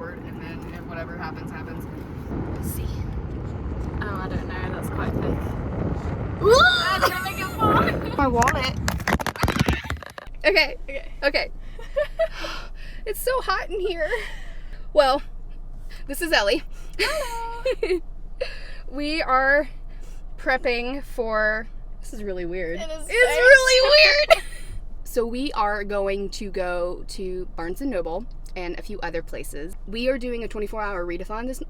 forward, and then if whatever happens, happens. Let's see. Oh, I don't know. That's quite thick. I'm gonna make it fall. My wallet. Okay. It's so hot in here. Well, this is Ellie. Hello. We are prepping for... This is really weird. It's really weird. So we are going to go to Barnes & Noble and a few other places. We are doing a 24-hour readathon this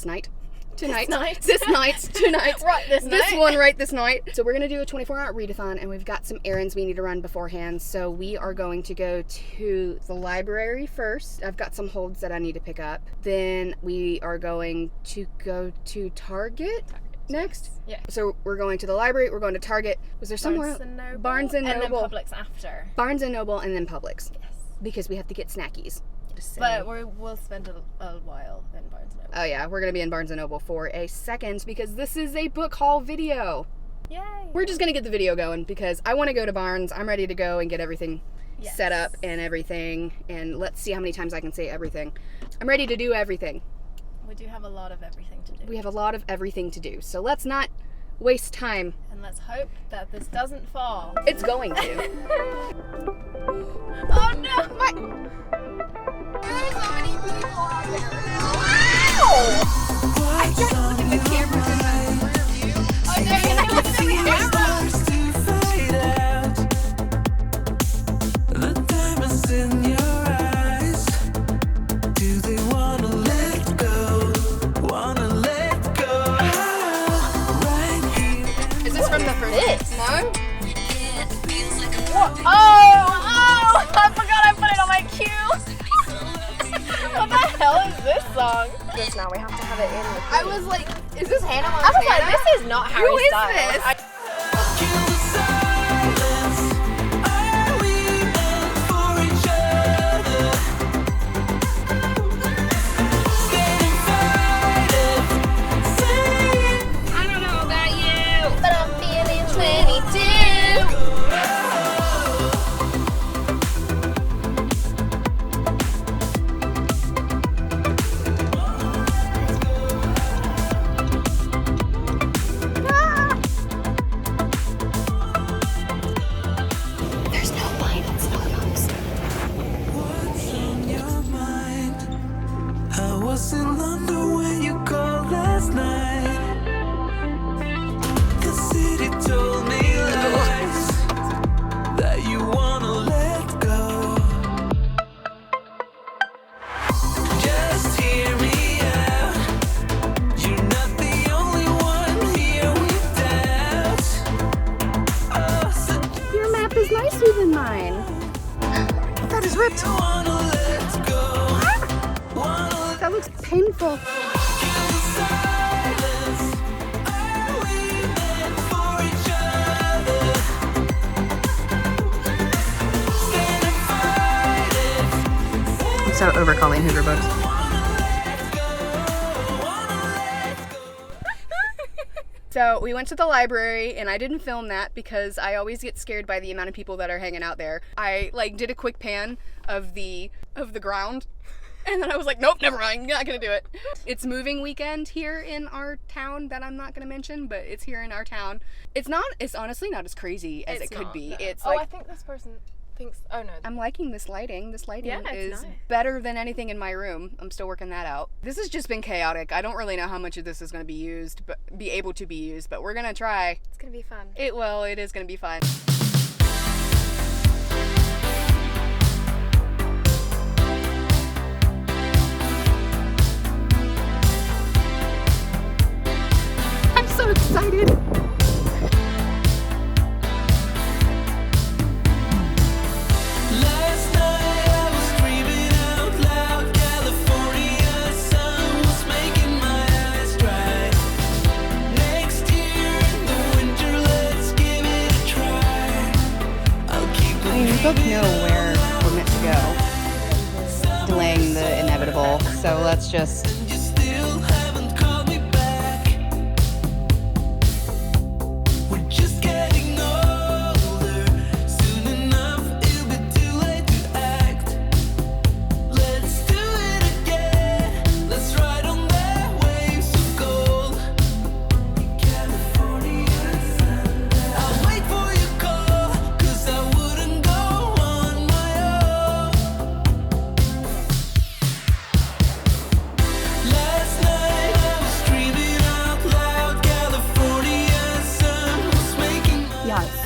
night. Tonight. This night. Right this night. So we're going to do a 24-hour readathon, and we've got some errands we need to run beforehand. So we are going to go to the library first. I've got some holds that I need to pick up. Then we are going to go to Target next. Yeah. So we're going to the library, we're going to Target. Was there somewhere? Barnes & Noble. And then Publix after. Barnes & Noble and then Publix. Yes. Because we have to get snackies. But we'll spend a while in Barnes & Noble. Oh yeah, we're going to be in Barnes & Noble for a second because this is a book haul video. Yay. We're just going to get the video going because I want to go to Barnes. I'm ready to go and get everything set up and everything. And let's see how many times I can say everything. I'm ready to do everything. We do have a lot of everything to do. We have a lot of everything to do. So let's not waste time. And let's hope that this doesn't fall. It's going to. Oh no! There's so many people out there. Wow! I tried to look at the camera in the rear view. Oh, no, you're gonna look at the camera! The diamonds in your eyes. Do they wanna let go? Wanna let go? Right here. Is this from the first? No? What? Oh! I forgot I put it on my queue! What the hell is this song? This now, we have to have it in the I was like, Is this Hannah Montana? I was like, this is not Harry Who is Styles. this? Kill the silence. Are we meant for each other? Stand and fight it. Say I don't know about you. But I'm feeling 22. There's no wine in Starbucks. what's on your mind. I was in London when you called last night. The city told me lies that you wanna let go. Just hear me out. You're not the only one here with doubts. Oh, so Your map is nicer than mine. That is ripped. you wanna let go. Wanna That looks painful. kill the silence. Are we meant for each other? Stand and fight it. I'm so over calling Hoover books. So we went to the library, and I didn't film that because I always get scared by the amount of people that are hanging out there. I did a quick pan of the ground, and then I was like, nope, never mind, not gonna do it. It's moving weekend here in our town that I'm not gonna mention, but it's here in our town. It's honestly not as crazy as it could be. No. It's I like, think this person thinks. Oh no. I'm liking this lighting. This lighting Yeah, it's is nice. better than anything in my room. I'm still working that out. This has just been chaotic. I don't really know how much of this is going to be used, but be able to be used, but we're going to try. It's gonna be fun. It is going to be fun. I'm so excited. Last night I was screaming out loud. California sun was making my eyes dry. Next year in the winter, let's give it a try. I'll keep I mean, we both know where we're meant to go. Delaying the inevitable. So let's just... You still haven't called me back. We're just getting older. Soon enough, it'll be too late to act. Let's do it again.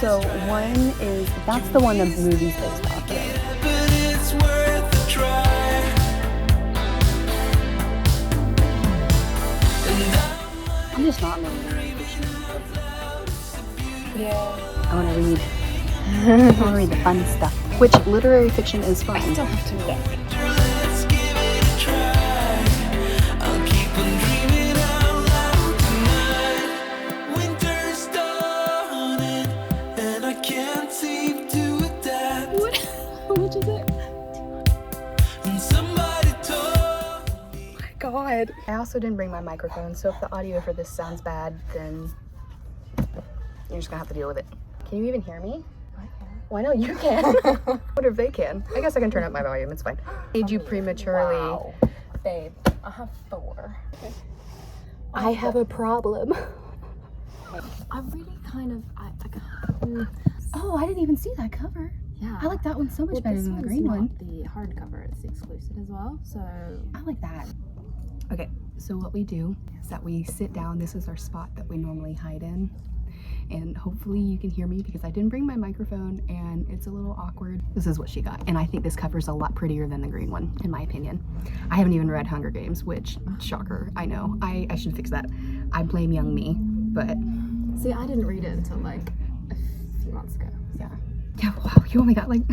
So one is, that's the one the movie's based off of. But it's worth a try. I'm just not in the literary fiction. Yeah. I want to read. I want to read the fun stuff. Which literary fiction is fun? I still have to look. Let's give it a try. I'll keep on dreaming out loud tonight. Winter's dawning, and I can't seem to adapt. What? How much is it? And somebody told me. God. I also didn't bring my microphone, so if the audio for this sounds bad, then you're just gonna have to deal with it. Can you even hear me? Why no, you can. What if they can? I guess I can turn up my volume, it's fine. Made you prematurely. Wow. Babe, I have 4. I have a problem. I really kind of, Oh, I didn't even see that cover. yeah. I like that one so much better this than the one's green not one. the hardcover, it's the exclusive as well, so. I like that. Okay, so what we do is that we sit down. This is our spot that we normally hide in. And hopefully you can hear me because I didn't bring my microphone and it's a little awkward. This is what she got. And I think this cover's a lot prettier than the green one, in my opinion. I haven't even read Hunger Games, which, shocker, I know. I should fix that. I blame young me, but See, I didn't read it until like a few months ago. yeah. Yeah, wow, you only got like,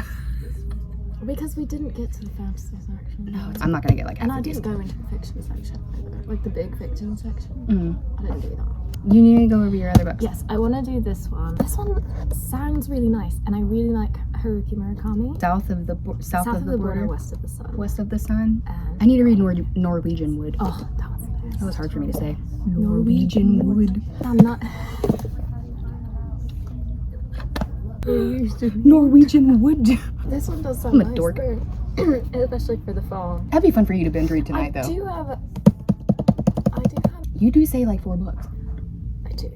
Because we didn't get to the fantasy section. no, I'm not gonna get like half And I of these. didn't go into the fiction section either. Like the big fiction section. Mm. I didn't do that. You need to go over your other books. Yes, I want to do this one. This one sounds really nice, and I really like Haruki Murakami. South of the border, West of the Sun. west of the sun. And I need to read Norwegian Wood. oh, that one's the best. That was hard for me to say. Norwegian Wood. I'm not. Norwegian Wood. This one does sound I'm a nice, dork. though. Especially for the fall. That'd be fun for you to binge read tonight, I though. do have. You do say like 4 books. I do.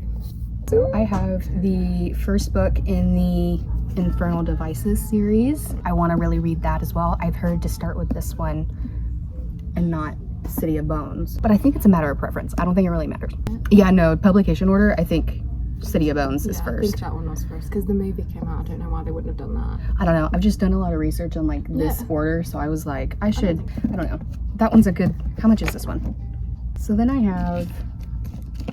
So I have the first book in the Infernal Devices series. I want to really read that as well. I've heard to start with this one and not City of Bones, but I think it's a matter of preference. I don't think it really matters. Yeah, no, publication order, I think City of Bones is I think first. that one was first because the movie came out. I don't know why they wouldn't have done that. I don't know. I've just done a lot of research on like this Yeah. order, so I was like, I don't know. That one's a good, how much is this one? So then I have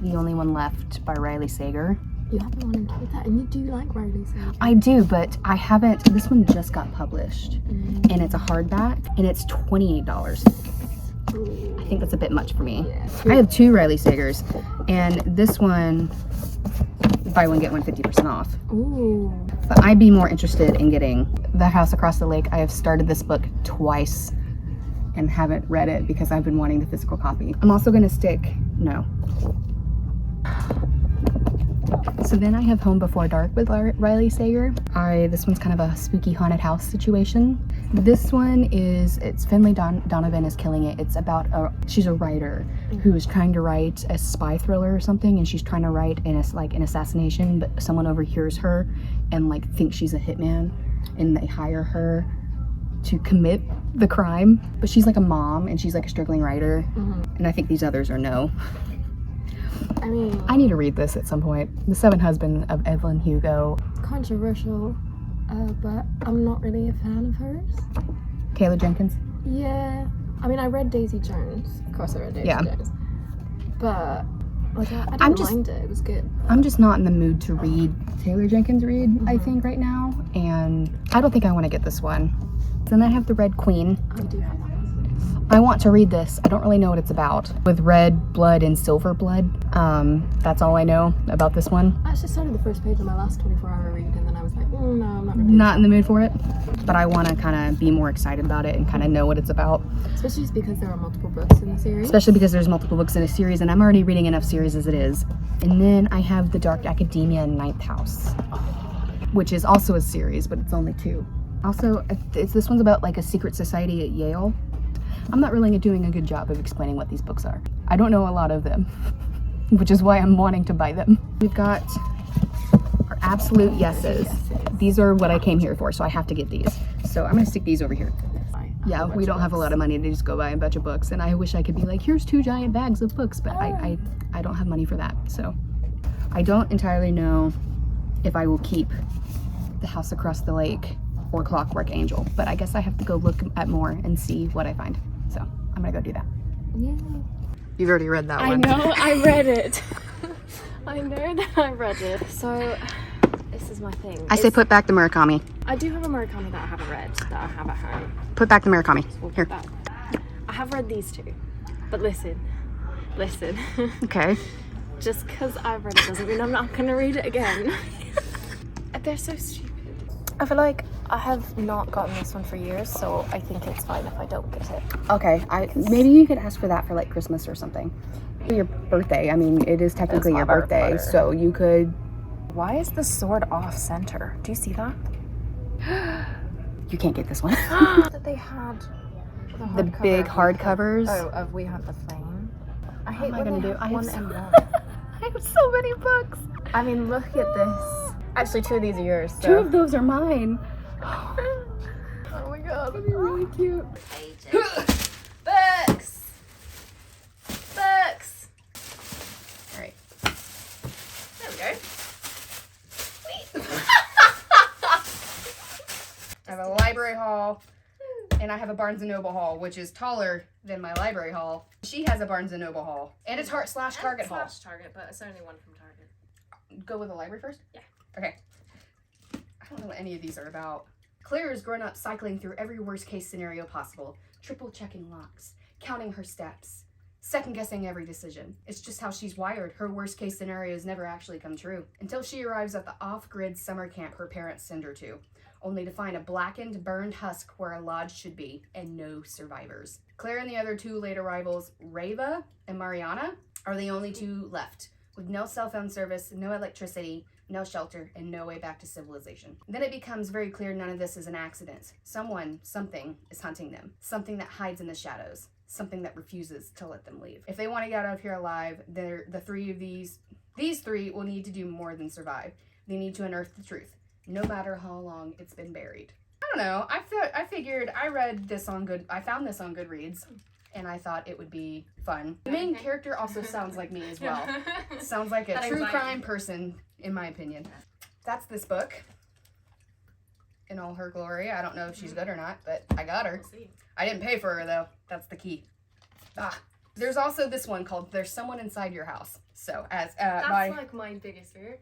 The Only One Left by Riley Sager. You have been wanting to read that, and you do like Riley Sager. I do, but I haven't, this one just got published and it's a hardback and it's $28. I think that's a bit much for me. I have 2 Riley Sagers and this one, buy one, get one 50% off. Ooh. But I'd be more interested in getting The House Across the Lake. I have started this book twice and haven't read it because I've been wanting the physical copy. I'm also gonna stick, no. So then I have Home Before Dark with Riley Sager. This one's kind of a spooky haunted house situation. This one is, it's Finley Donovan is killing it. It's about she's a writer who is trying to write a spy thriller or something, and she's trying to write an assassination, but someone overhears her and like thinks she's a hitman, and they hire her to commit the crime. But she's like a mom and she's like a struggling writer, and I think these others are no. I mean, I need to read this at some point. The Seventh Husband of Evelyn Hugo. controversial, but I'm not really a fan of hers. Kayla Jenkins. Yeah. I mean, I read Daisy Jones. Of course I read Daisy Jones. But, like, I didn't mind it. It was good. I'm just not in the mood to read Taylor Jenkins Reid, I think, right now. And I don't think I want to get this one. Then I have The Red Queen. I do have that one. I want to read this. I don't really know what it's about. With red blood and silver blood. That's all I know about this one. I actually started the first page on my last 24-hour read, and then I was like, no, I'm not really. Not in the mood for it. But I want to kind of be more excited about it and kind of know what it's about. Especially just because there are multiple books in the series. Especially because there's multiple books in a series, and I'm already reading enough series as it is. And then I have The Dark Academia in Ninth House, which is also a series, but it's only 2. Also, this one's about like a secret society at Yale. I'm not really doing a good job of explaining what these books are. I don't know a lot of them, which is why I'm wanting to buy them. We've got our absolute yeses. These are what I came here for, so I have to get these. So I'm gonna stick these over here. Yeah, we don't have a lot of money to just go buy a bunch of books, and I wish I could be like, here's 2 giant bags of books, but I don't have money for that. So I don't entirely know if I will keep The House Across the Lake or Clockwork Angel. But I guess I have to go look at more and see what I find. So I'm gonna go do that. Yeah. You've already read that one. I know, I read it. I know that I read it. So this is my thing. I say put back the Murakami. I do have a Murakami that I haven't read, that I have at home. Put back the Murakami. We'll Here. put that. I have read these two. But listen. Okay. Just because I've read it doesn't mean I'm not gonna read it again. They're so stupid. I feel like I have not gotten this one for years, so I think it's fine if I don't get it. Okay. Maybe you could ask for that for like Christmas or something. Your birthday. I mean, it is technically your birthday, so you could. Why is the sword off center? Do you see that? You can't get this one. That they had The big hardcovers. Oh, of We Hunt the Flame. I hate What am I gonna do? I have and one. I have so many books. I mean, look at this. Actually, 2 of these are yours. So. 2 of those are mine. Oh my god, That'd be really cute. Books. All right. There we go. I have a library haul, and I have a Barnes & Noble haul, which is taller than my library haul. She has a Barnes & Noble haul, and a Target haul. Target, but it's only one from Target. Go with the library first? Yeah. Okay. I don't know what any of these are about. Claire has grown up cycling through every worst-case scenario possible, triple-checking locks, counting her steps, second-guessing every decision. It's just how she's wired. Her worst-case scenarios never actually come true, until she arrives at the off-grid summer camp her parents send her to, only to find a blackened, burned husk where a lodge should be, and no survivors. Claire and the other 2 late arrivals, Reva and Mariana, are the only 2 left, with no cell phone service, no electricity, no shelter, and no way back to civilization. Then it becomes very clear none of this is an accident. Something is hunting them. Something that hides in the shadows. Something that refuses to let them leave. If they want to get out of here alive, these 3 will need to do more than survive. They need to unearth the truth, no matter how long it's been buried. I don't know. I figured I found this on Goodreads, and I thought it would be fun. The main character also sounds like me as well. Sounds like a true crime person, in my opinion. That's this book in all her glory. I don't know if she's good or not, but I got her. I didn't pay for her, though. That's the key. There's also this one called There's Someone Inside Your House. So, that's like my biggest fear.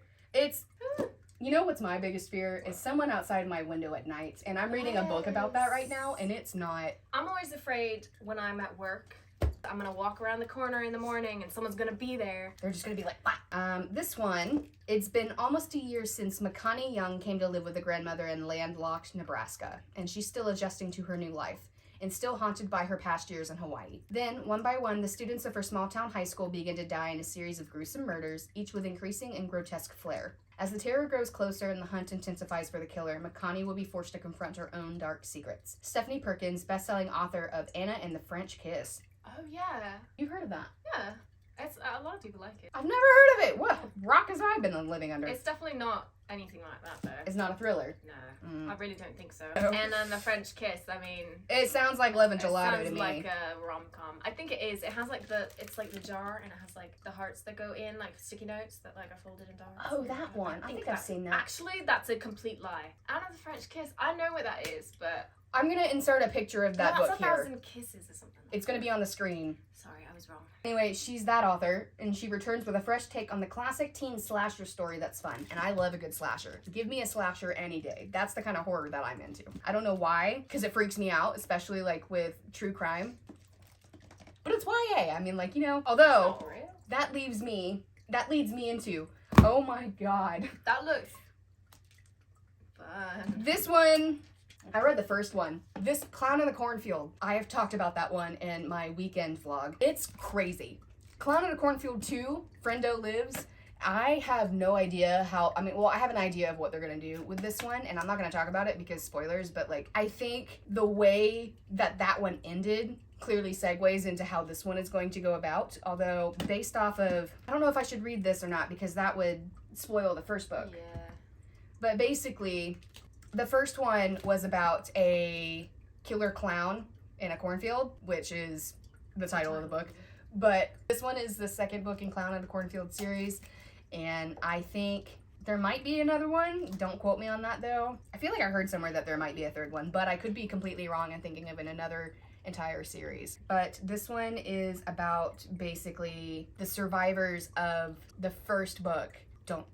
You know what's my biggest fear is someone outside my window at night, and I'm reading a book about that right now, and it's not. I'm always afraid when I'm at work, I'm gonna walk around the corner in the morning and someone's gonna be there. They're just gonna be like, "What?" This one, it's been almost a year since Makani Young came to live with a grandmother in landlocked Nebraska, and she's still adjusting to her new life, and still haunted by her past years in Hawaii. Then, one by one, the students of her small-town high school begin to die in a series of gruesome murders, each with increasing and grotesque flair. As the terror grows closer and the hunt intensifies for the killer, Makani will be forced to confront her own dark secrets. Stephanie Perkins, best-selling author of Anna and the French Kiss. Oh, yeah. You've heard of that? Yeah. A lot of people like it. I've never heard of it. What rock has I been living under? It's definitely not anything like that, though. It's not a thriller. No, I really don't think so. Oh. And then the French Kiss, I mean... It sounds like Love and Gelato to me. It sounds like a rom-com. I think it is. It has like it's like the jar, and it has like the hearts that go in, like sticky notes that like are folded into hearts. Oh, that one. I think I've seen that. Actually, that's a complete lie. Anna the French Kiss, I know what that is, but... I'm going to insert a picture of that book here. 1,000 Kisses or something. It's going to be on the screen. Sorry, I was wrong. Anyway, she's that author, and she returns with a fresh take on the classic teen slasher story that's fun. And I love a good slasher. Give me a slasher any day. That's the kind of horror that I'm into. I don't know why, because it freaks me out, especially like with true crime. But it's YA. I mean, like, you know, although that leads me into, oh my god. That looks fun. This one, I read the first one. This Clown in the Cornfield. I have talked about that one in my weekend vlog. It's crazy. Clown in the Cornfield 2, Friendo Lives. I have no idea I have an idea of what they're gonna do with this one, and I'm not gonna talk about it because spoilers, but like, I think the way that one ended clearly segues into how this one is going to go about, although based off of, I don't know if I should read this or not because that would spoil the first book. Yeah. But basically, the first one was about a killer clown in a cornfield, which is the title of the book. But this one is the second book in Clown in the Cornfield series, and I think There might be another one. Don't quote me on that, though. I feel like I heard somewhere that there might be a third one, but I could be completely wrong and thinking of another entire series. But this one is about basically the survivors of the first book.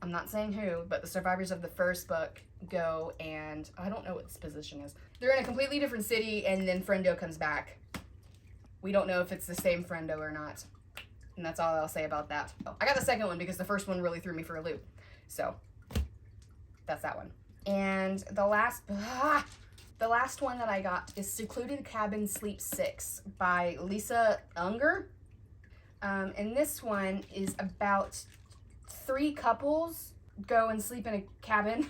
I'm not saying who, but the survivors of the first book go and I don't know what this position is. They're in a completely different city, and then Friendo comes back. We don't know if it's the same Friendo or not. And that's all I'll say about that. I got the second one because the first one really threw me for a loop. So that's that one. And the last one that I got is Secluded Cabin Sleep 6 by Lisa Unger. And this one is about 3 couples go and sleep in a cabin.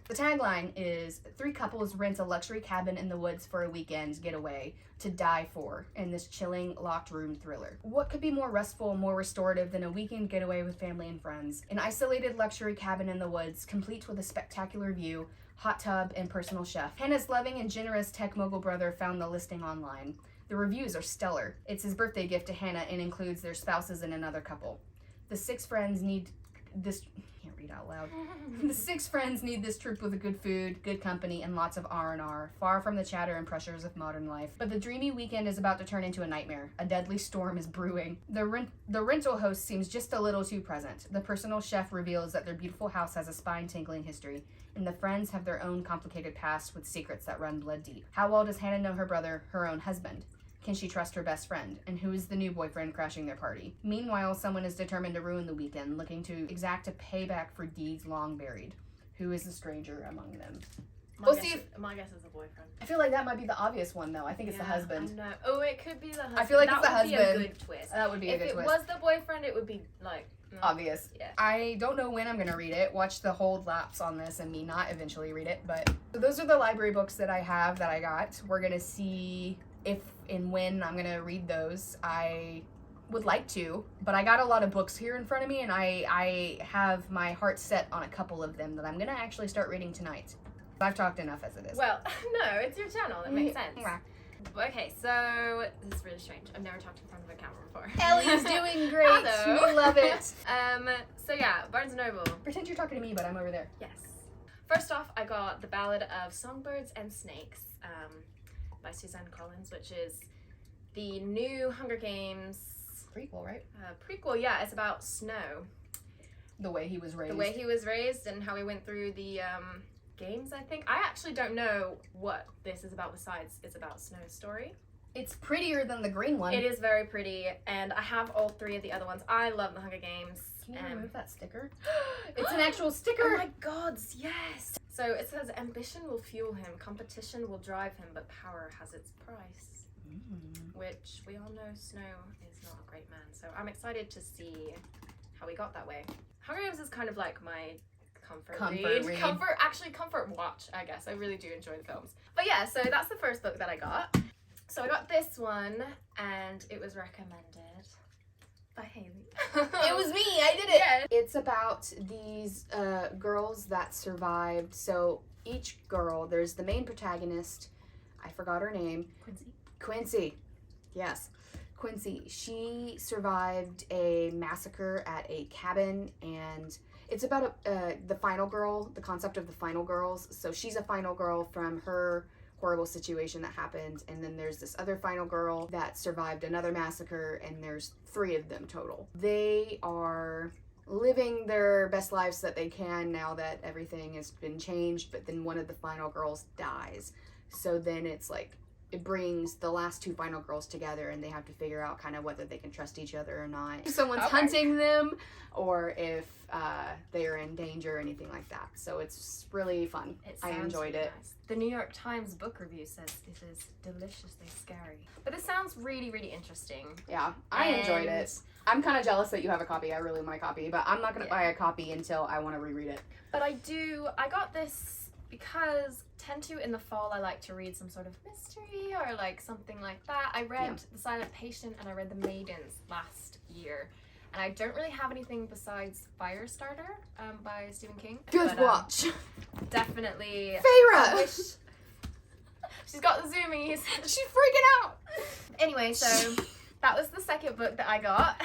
The tagline is 3 couples rent a luxury cabin in the woods for a weekend getaway to die for in this chilling locked room thriller. What could be more restful and more restorative than a weekend getaway with family and friends? An isolated luxury cabin in the woods, complete with a spectacular view, hot tub, and personal chef. Hannah's loving and generous tech mogul brother found the listing online. The reviews are stellar. It's his birthday gift to Hannah and includes their spouses and another couple. The 6 friends need this... can't read out loud. The 6 friends need this trip with good food, good company, and lots of R&R, far from the chatter and pressures of modern life. But the dreamy weekend is about to turn into a nightmare. A deadly storm is brewing. The rental host seems just a little too present. The personal chef reveals that their beautiful house has a spine-tingling history, and the friends have their own complicated past with secrets that run blood deep. How well does Hannah know her brother, her own husband? Can she trust her best friend? And who is the new boyfriend crashing their party? Meanwhile, someone is determined to ruin the weekend, looking to exact a payback for deeds long buried. Who is the stranger among them? My guess is the boyfriend. I feel like that might be the obvious one, though. I think it's the husband. I know. Oh, it could be the husband. I feel like that it's the husband. That would be a good twist. That would be a good twist. If it was the boyfriend, it would be, like... obvious. Yeah. I don't know when I'm going to read it. Watch the hold lapse on this and me not eventually read it. But so those are the library books that I have that I got. We're going to see if and when I'm going to read those. I would like to, but I got a lot of books here in front of me, and I have my heart set on a couple of them that I'm going to actually start reading tonight. I've talked enough as it is. Well, no, it's your channel. It makes sense. Yeah. Okay, so this is really strange. I've never talked in front of a camera before. Ellie's doing great. Hello. We love it. So yeah, Barnes & Noble. Pretend you're talking to me, but I'm over there. Yes. First off, I got The Ballad of Songbirds and Snakes by Suzanne Collins, which is the new Hunger Games Prequel, right? prequel. Yeah, it's about Snow. The way he was raised. The way he was raised and how he went through the games, I think. I actually don't know what this is about besides it's about Snow's story. It's prettier than the green one. It is very pretty, and I have all 3 of the other ones. I love the Hunger Games. Can you remove that sticker? It's an actual sticker! Oh my god, yes! So it says, ambition will fuel him, competition will drive him, but power has its price. Which we all know Snow is not a great man, so I'm excited to see how he got that way. Hunger Games is kind of like my comfort read. Comfort watch, I guess. I really do enjoy the films. But yeah, so that's the first book that I got. So I got this one, and it was recommended by Haley. It was me, I did it! Yeah. It's about these girls that survived. So each girl, there's the main protagonist, I forgot her name. Quincy. Yes. Quincy. She survived a massacre at a cabin, and it's about the final girl, the concept of the final girls. So she's a final girl from her horrible situation that happened, and then there's this other final girl that survived another massacre, and there's 3 of them total. They are living their best lives that they can now that everything has been changed, but then one of the final girls dies. So then it's like, it brings the last 2 final girls together, and they have to figure out kind of whether they can trust each other or not. If someone's hunting them, or if they're in danger or anything like that. So it's really fun. I enjoyed it. Nice. The New York Times book review says it is deliciously scary. But this sounds really, really interesting. Yeah, I enjoyed it. I'm kind of jealous that you have a copy. I really want a copy, but I'm not going to buy a copy until I want to reread it. But I got this because in the fall I like to read some sort of mystery or like something like that. I read The Silent Patient and I read The Maidens last year, and I don't really have anything besides Firestarter by Stephen King. Good watch. Definitely. Feyre! She's got the zoomies. She's freaking out. Anyway, so that was the second book that I got.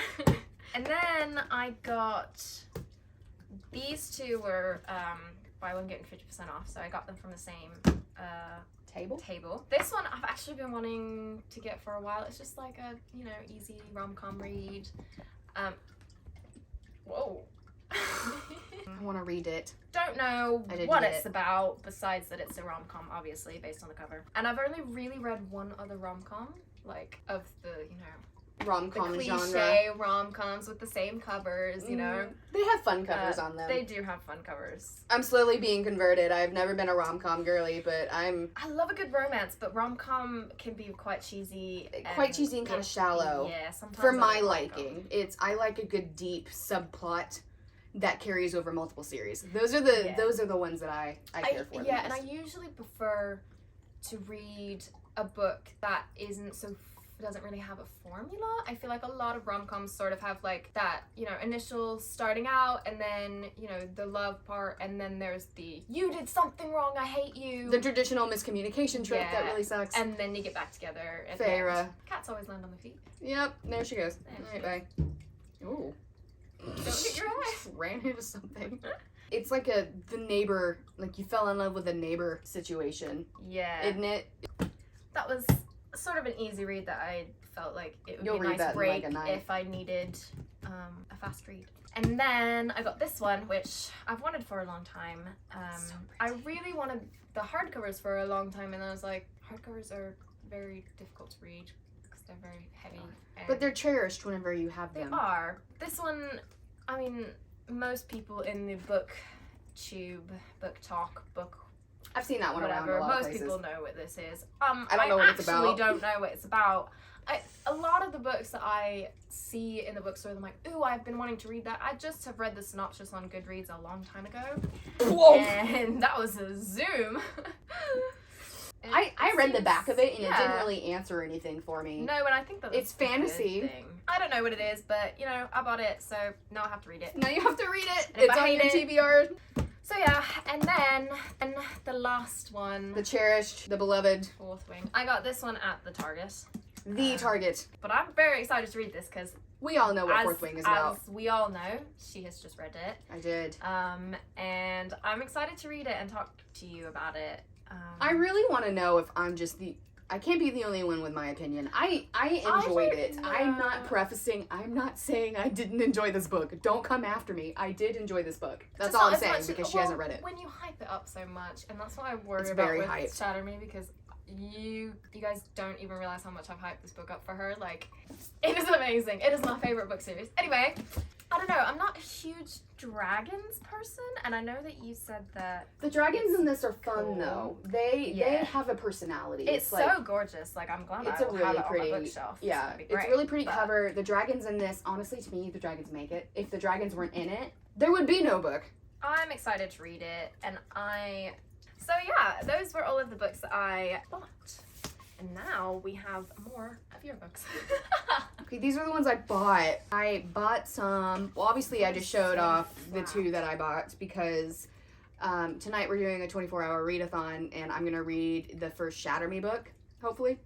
And then I got these two were buy one getting 50% off, so I got them from the same table. This one I've actually been wanting to get for a while. It's just like a, you know, easy rom-com read. Whoa. I want to read it. Don't know what it's about, besides that it's a rom-com, obviously, based on the cover. And I've only really read one other rom-com, like, of the, you know, rom-com the genre. cliche rom-coms with the same covers, you know. They have fun covers on them. They do have fun covers. I'm slowly being converted. I've never been a rom-com girly, but I love a good romance, but rom-com can be quite cheesy. And kind of shallow. Yeah, sometimes. For my liking. I like a good deep subplot that carries over multiple series. Those are the ones that I care for. Yeah, and I usually prefer to read a book that doesn't really have a formula. I feel like a lot of rom-coms sort of have like that, you know, initial starting out, and then, you know, the love part, and then there's the you did something wrong, I hate you. The traditional miscommunication trope that really sucks. And then you get back together. Farrah. Cats always land on their feet. Yep, there she goes. Alright, bye. Ooh. Don't get your eyes. Ran into something. It's like the neighbor, like you fell in love with a neighbor situation. Yeah. Isn't it? That was sort of an easy read that I felt like it would You'll be a read nice that break in like a night. if I needed a fast read. And then I got this one, which I've wanted for a long time. I really wanted the hardcovers for a long time, and I was like, hardcovers are very difficult to read because they're very heavy. But they're cherished whenever you have them. They are. This one, I mean, most people in the booktube, book talk, book I've seen that one whatever, around a lot of most places. people know what this is. I don't know what it's about. I actually don't know what it's about. A lot of the books that I see in the bookstore, I'm like, ooh, I've been wanting to read that. I just have read the synopsis on Goodreads a long time ago. Whoa! And that was a Zoom. I read the back of it, and it didn't really answer anything for me. No, and I think that it's fantasy. Thing. I don't know what it is, but, you know, I bought it, so now I have to read it. Now you have to read it. And It's on your TBR. So yeah, and then the last one. The cherished, the beloved. Fourth Wing. I got this one at the Target. The Target. But I'm very excited to read this because we all know what Fourth Wing is about. As we all know, she has just read it. I did. And I'm excited to read it and talk to you about it. I really want to know if I'm just I can't be the only one with my opinion. I enjoyed it. I'm not prefacing. I'm not saying I didn't enjoy this book. Don't come after me. I did enjoy this book. That's all I'm saying because she hasn't read it. When you hype it up so much, and that's what I worry It's about very with hyped. Shatter Me, because you guys don't even realize how much I've hyped this book up for her. Like, it is amazing. It is my favorite book series. Anyway, I don't know. I'm not a huge dragons person, and I know that you said that the dragons in this are fun though. They have a personality. It's like, so gorgeous. Like, I'm glad it's I a will really have it pretty on my bookshelf. Yeah, it's a really pretty cover. The dragons in this, honestly, to me, the dragons make it. If the dragons weren't in it, there would be no book. I'm excited to read it, and so yeah, those were all of the books that I bought. And now we have more of your books. Okay, these are the ones I bought. I bought some. Well, obviously, I just showed off the two that I bought because tonight we're doing a 24-hour readathon, and I'm going to read the first Shatter Me book, hopefully,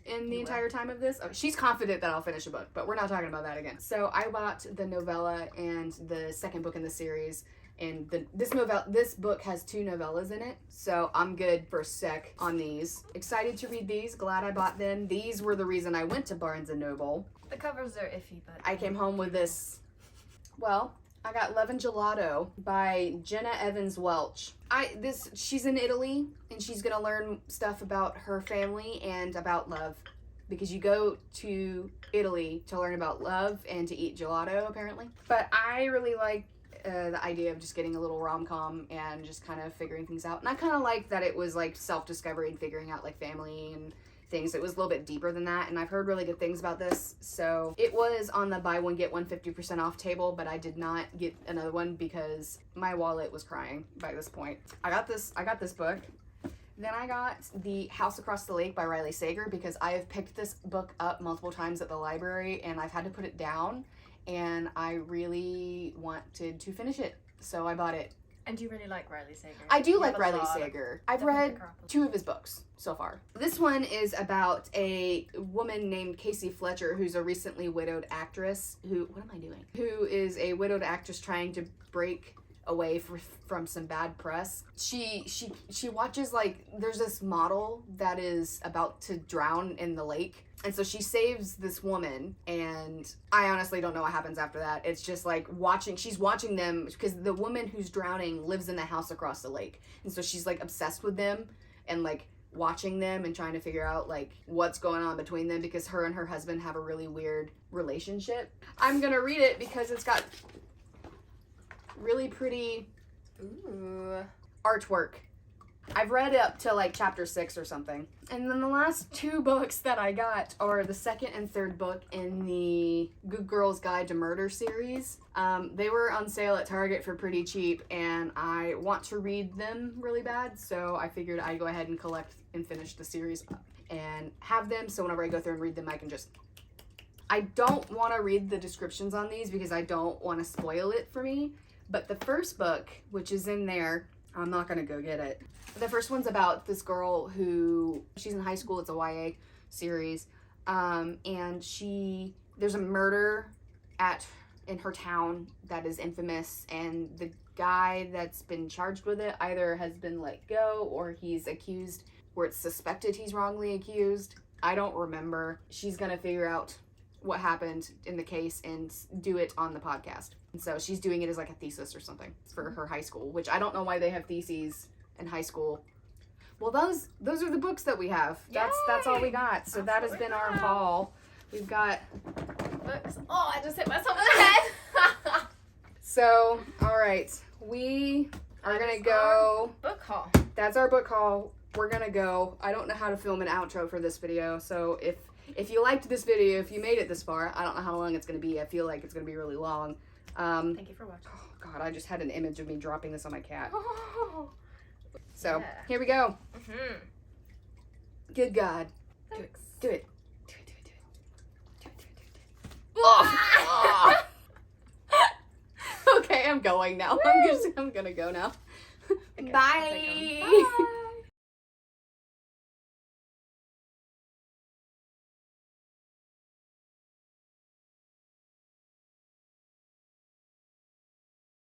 in the entire time of this. She's confident that I'll finish a book, but we're not talking about that again. So I bought the novella and the second book in the series. And this book has 2 novellas in it, so I'm good for a sec on these. Excited to read these. Glad I bought them. These were the reason I went to Barnes & Noble. The covers are iffy, but I came home with this. Well, I got Love and Gelato by Jenna Evans Welch. She's in Italy, and she's gonna learn stuff about her family and about love, because you go to Italy to learn about love and to eat gelato, apparently. But I really like the idea of just getting a little rom-com and just kind of figuring things out. And I kind of like that it was like self-discovery and figuring out like family and things. It was a little bit deeper than that, and I've heard really good things about this. So it was on the buy one get one 50% off table, but I did not get another one because my wallet was crying by this point. I got this book. Then I got The House Across the Lake by Riley Sager because I have picked this book up multiple times at the library and I've had to put it down, and I really wanted to finish it, so I bought it. And you really like Riley Sager? I do like Riley Sager. I've read 2 of his books so far. This one is about a woman named Casey Fletcher, who's a recently widowed actress who is a widowed actress trying to break away from some bad press. She watches, like, there's this model that is about to drown in the lake, and so she saves this woman, and I honestly don't know what happens after that. It's just like she's watching them, because the woman who's drowning lives in the house across the lake, and so she's like obsessed with them and like watching them and trying to figure out like what's going on between them, because her and her husband have a really weird relationship. I'm gonna read it because it's got really pretty artwork. I've read up to like chapter 6 or something. And then the last 2 books that I got are the second and third book in the Good Girl's Guide to Murder series. They were on sale at Target for pretty cheap, and I want to read them really bad, so I figured I'd go ahead and collect and finish the series and have them, so whenever I go through and read them, I can just... I don't want to read the descriptions on these because I don't want to spoil it for me, but the first book, which is in there, I'm not going to go get it. The first one's about this girl who, she's in high school, it's a YA series, and there's a murder in her town that is infamous, and the guy that's been charged with it either has been let go or he's accused, or it's suspected he's wrongly accused. I don't remember. She's going to figure out what happened in the case and do it on the podcast. And so she's doing it as like a thesis or something for her high school, which I don't know why they have theses in high school. Well, those are the books that we have. That's all we got. So that has been our haul. We've got books. Oh, I just hit myself in the head. So, all right, we are gonna go. Book haul. That's our book haul. We're gonna go. I don't know how to film an outro for this video, so if you liked this video, if you made it this far, I don't know how long it's gonna be. I feel like it's gonna be really long. Thank you for watching. Oh God, I just had an image of me dropping this on my cat. Oh. So Yeah. here we go. Mm-hmm. Good God, Thanks. do it. Do it. Do it. Do it. Do it. Do it. Do it. Oh. Okay, I'm going now. I'm gonna go now. Okay, Bye. I'll take 'em. Bye.